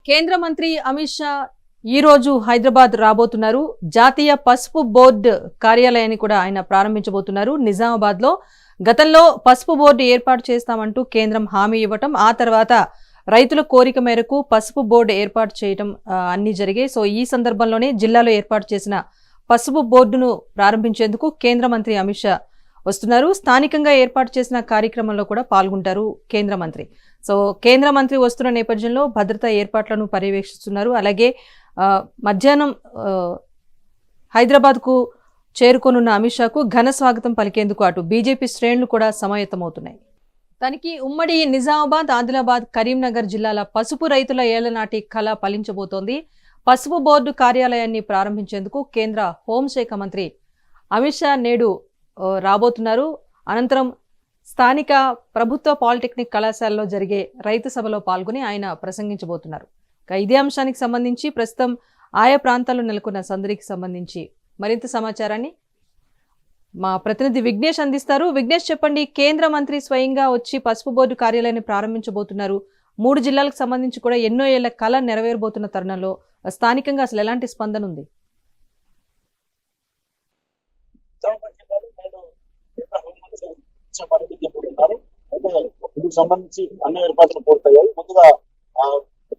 కేంద్ర మంత్రి అమిత్ షా ఈ రోజు హైదరాబాద్ రాబోతున్నారు. జాతీయ పసుపు బోర్డు కార్యాలయాన్ని కూడా ఆయన ప్రారంభించబోతున్నారు. నిజామాబాద్ లో గతంలో పసుపు బోర్డు ఏర్పాటు చేస్తామంటూ కేంద్రం హామీ ఇవ్వటం, ఆ తర్వాత రైతుల కోరిక మేరకు పసుపు బోర్డు ఏర్పాటు చేయడం అన్ని జరిగాయి. సో ఈ సందర్భంలోనే జిల్లాలో ఏర్పాటు చేసిన పసుపు బోర్డును ప్రారంభించేందుకు కేంద్ర మంత్రి అమిత్ షా వస్తున్నారు. స్థానికంగా ఏర్పాటు చేసిన కార్యక్రమంలో కూడా పాల్గొంటారు కేంద్ర మంత్రి. సో కేంద్ర మంత్రి వస్తున్న నేపథ్యంలో భద్రతా ఏర్పాట్లను పర్యవేక్షిస్తున్నారు. అలాగే మధ్యాహ్నం హైదరాబాద్కు చేరుకోనున్న అమిత్ షాకు ఘన స్వాగతం పలికేందుకు అటు బీజేపీ శ్రేణులు కూడా సమాయత్తమవుతున్నాయి. దానికి ఉమ్మడి నిజామాబాద్, ఆదిలాబాద్, కరీంనగర్ జిల్లాల పసుపు రైతుల ఏళ్లనాటి కళ ఫలించబోతోంది. పసుపు బోర్డు కార్యాలయాన్ని ప్రారంభించేందుకు కేంద్ర హోంశాఖ మంత్రి అమిత్ షా నేడు రాబోతున్నారు. అనంతరం స్థానిక ప్రభుత్వ పాలిటెక్నిక్ కళాశాలలో జరిగే రైతు సభలో పాల్గొని ఆయన ప్రసంగించబోతున్నారు. ఇదే అంశానికి సంబంధించి ప్రస్తుతం ఆయా ప్రాంతాల్లో నెలకొన్న సందడికి సంబంధించి మరింత సమాచారాన్ని మా ప్రతినిధి విఘ్నేష్ అందిస్తారు. విఘ్నేష్, చెప్పండి, కేంద్ర మంత్రి స్వయంగా వచ్చి పసుపు బోర్డు కార్యాలయాన్ని ప్రారంభించబోతున్నారు. 3 జిల్లాలకు సంబంధించి కూడా ఎన్నో ఏళ్ల కళ నెరవేరబోతున్న తరుణంలో స్థానికంగా అసలు ఎలాంటి స్పందన ఉంది? ఇందుకు సంబంధించి అన్ని ఏర్పాట్లు పూర్తయ్యాయి. ముందుగా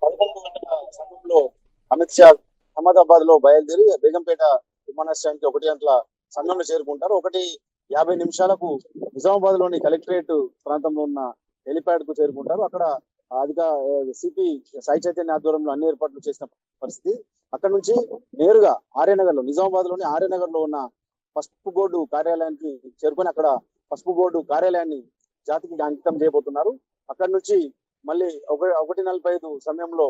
11 గంటల సమయంలో అమిత్ షా అహ్మదాబాద్ లో బయలుదేరి బేగంపేట విమానాశ్రయానికి 1 గంటల సమయంలో చేరుకుంటారు. 1:50 నిజామాబాద్ లోని కలెక్టరేట్ ప్రాంతంలో ఉన్న హెలిప్యాడ్ కు చేరుకుంటారు. అక్కడ సిపి సాయి చైతన్య ఆధ్వర్యంలో అన్ని ఏర్పాట్లు చేసిన పరిస్థితి. అక్కడ నుంచి నేరుగా ఆర్యనగర్ లో, నిజామాబాద్ లోని ఆర్యనగర్ లో ఉన్న పసుపు బోర్డు కార్యాలయానికి చేరుకొని అక్కడ పసుపు బోర్డు కార్యాలయాన్ని జాతికి అంకితం చేయబోతున్నారు. అక్కడ నుంచి మళ్ళీ 1:45 సమయంలో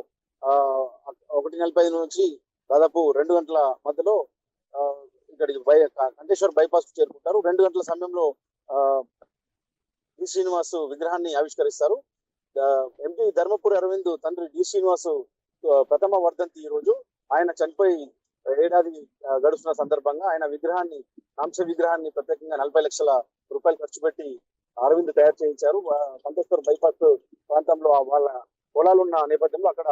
1:45 నుంచి దాదాపు 2 గంటల మధ్యలో ఇక్కడికి కంటేశ్వర్ బైపాస్ కు చేరుకుంటారు. 2 గంటల సమయంలో డి శ్రీనివాస్ విగ్రహాన్ని ఆవిష్కరిస్తారు. ఎంపీ ధర్మపురి అరవింద్ తండ్రి డి శ్రీనివాస్ ప్రథమ వర్ధంతి ఈ రోజు. ఆయన చనిపోయి ఏడాది గడుస్తున్న సందర్భంగా ఆయన కాంస్య విగ్రహాన్ని ప్రత్యేకంగా 40 లక్షల రూపాయలు ఖర్చు పెట్టి అరవింద్ తయారు చేయించారు. కంటేశ్వర్ బైపాస్ ప్రాంతంలో వాళ్ళ పొలాలు ఉన్న నేపథ్యంలో అక్కడ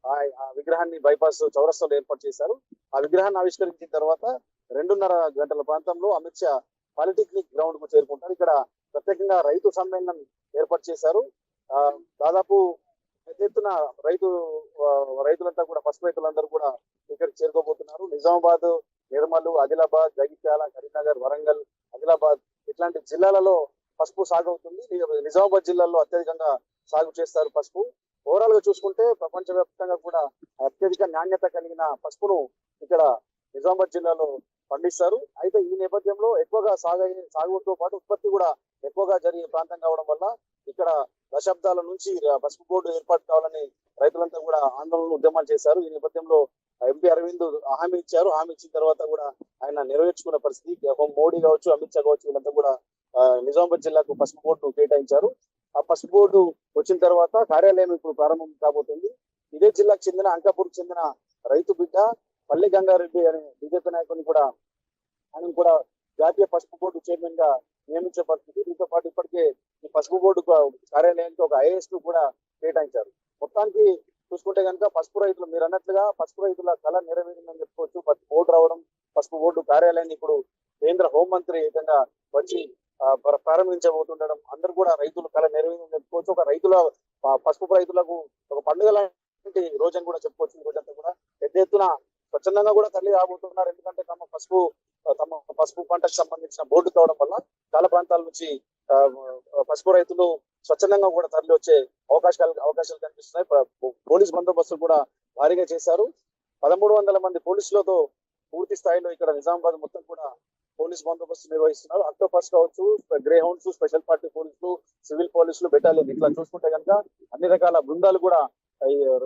ఆ విగ్రహాన్ని బైపాస్ చౌరస్తాలో ఏర్పాటు చేశారు. ఆ విగ్రహాన్ని ఆవిష్కరించిన తర్వాత 2:30 గంటల ప్రాంతంలో అమిత్ షా పాలిటెక్నిక్ గ్రౌండ్ కు చేరుకుంటారు. ఇక్కడ ప్రత్యేకంగా రైతు సమ్మేళనం ఏర్పాటు చేశారు. దాదాపు పెద్ద ఎత్తున రైతులంతా కూడా, పసుపు రైతులందరూ కూడా ఇక్కడికి చేరుకోబోతున్నారు. నిజామాబాద్, నిర్మల్, ఆదిలాబాద్, జగిత్యాల, కరీంనగర్, వరంగల్, ఆదిలాబాద్ ఇట్లాంటి జిల్లాలలో పసుపు సాగు అవుతుంది. నిజామాబాద్ జిల్లాలో అత్యధికంగా సాగు చేస్తారు పసుపు. ఓవరాల్ గా చూసుకుంటే ప్రపంచవ్యాప్తంగా కూడా అత్యధిక నాణ్యత కలిగిన పసుపును ఇక్కడ నిజామాబాద్ జిల్లాలో పండిస్తారు. అయితే ఈ నేపథ్యంలో ఎక్కువగా సాగుతో పాటు ఉత్పత్తి కూడా ఎక్కువగా జరిగే ప్రాంతం కావడం వల్ల ఇక్కడ దశాబ్దాల నుంచి పసుపు బోర్డు ఏర్పాటు కావాలని రైతులంతా కూడా ఆందోళనలు, ఉద్యమాలు చేశారు. ఈ నేపథ్యంలో ఎంపీ అరవింద్ హామీ ఇచ్చారు. హామీ ఇచ్చిన తర్వాత కూడా ఆయన నెరవేర్చుకున్న పరిస్థితి. మోడీ కావచ్చు, అమిత్ షా కావచ్చు, వీళ్ళంతా కూడా నిజామాబాద్ జిల్లాకు పసుపు బోర్డు కేటాయించారు. ఆ పసుపు బోర్డు వచ్చిన తర్వాత కార్యాలయం ఇప్పుడు ప్రారంభం కాబోతుంది. ఇదే జిల్లాకు చెందిన, అంకాపూర్ చెందిన రైతు బిడ్డ పల్లె గంగారెడ్డి అనే బీజేపీ నాయకుని కూడా ఆయన కూడా జాతీయ పసుపు బోర్డు చైర్మన్ గా నియమించే పరిస్థితి. దీంతో పాటు ఇప్పటికే ఈ పసుపు బోర్డు కార్యాలయానికి ఒక ఐఏఎస్ ను కూడా కేటాయించారు. మొత్తానికి చూసుకుంటే కనుక పసుపు రైతులు, మీరు అన్నట్లుగా పసుపు రైతుల కళ నెరవేరిందని చెప్పుకోవచ్చు. పసుపు బోర్డు రావడం, పసుపు బోర్డు కార్యాలయాన్ని ఇప్పుడు కేంద్ర హోంమంత్రి ఏకంగా వచ్చి ప్రారంభించబోతుండడం, అందరూ కూడా రైతుల కళ నెరవేరిందని చెప్పుకోవచ్చు. పసుపు రైతులకు ఒక పండుగ లాంటి రోజని కూడా చెప్పుకోవచ్చు. ఈ రోజంతా కూడా పెద్ద ఎత్తున స్వచ్ఛందంగా కూడా తరలి రాబోతున్నారు. ఎందుకంటే తమ పసుపు పంటకు సంబంధించిన బోర్డు కావడం వల్ల చాలా ప్రాంతాల నుంచి పసుపు రైతులు స్వచ్ఛందంగా కూడా తరలి వచ్చే అవకాశాలు కనిపిస్తున్నాయి. పోలీస్ బందోబస్తు కూడా భారీగా చేశారు. 1300 మంది పోలీసులతో పూర్తి స్థాయిలో ఇక్కడ నిజామాబాద్ మొత్తం కూడా పోలీస్ బందోబస్తు నిర్వహిస్తున్నారు. ఆక్టోపస్ కావచ్చు, గ్రే హౌండ్స్, స్పెషల్ పార్టీ పోలీసులు, సివిల్ పోలీసులు, బెటాలియన్, ఇట్లా చూసుకుంటే కనుక అన్ని రకాల బృందాలు కూడా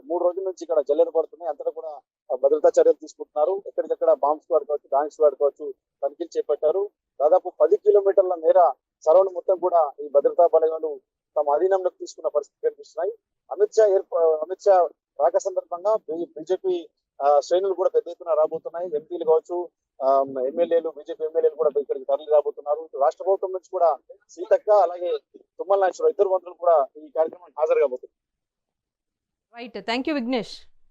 3 రోజుల నుంచి ఇక్కడ జల్లెడ పడుతున్నాయి. అంతా కూడా భద్రతా చర్యలు తీసుకుంటున్నారు. ఎక్కడికక్కడ బాంబ్ స్క్వాడ్ కావచ్చు, డాంగ్ స్క్వాడ్ కావచ్చు తనిఖీలు చేపట్టారు. దాదాపు 10 కిలోమీటర్ల మేర సరౌండ్ మొత్తం కూడా ఈ భద్రతా బలగాలు తమ అధీనంలోకి తీసుకున్న పరిస్థితి కనిపిస్తున్నాయి. అమిత్ షా రాక సందర్భంగా బీజేపీ శ్రేణులు కూడా పెద్ద ఎత్తున రాబోతున్నాయి. ఎంపీలు కావచ్చు, ఎమ్మెల్యేలు, బీజేపీ ఎమ్మెల్యేలు కూడా ఇక్కడికి తరలి రాబోతున్నారు. రాష్ట్ర ప్రభుత్వం నుంచి కూడా సీతక్క, అలాగే తుమ్మల నాగేశ్వరరావు, ఇద్దరు మంత్రులు కూడా ఈ కార్యక్రమానికి హాజరు కాబోతున్నారు. Right, thank you Vignesh.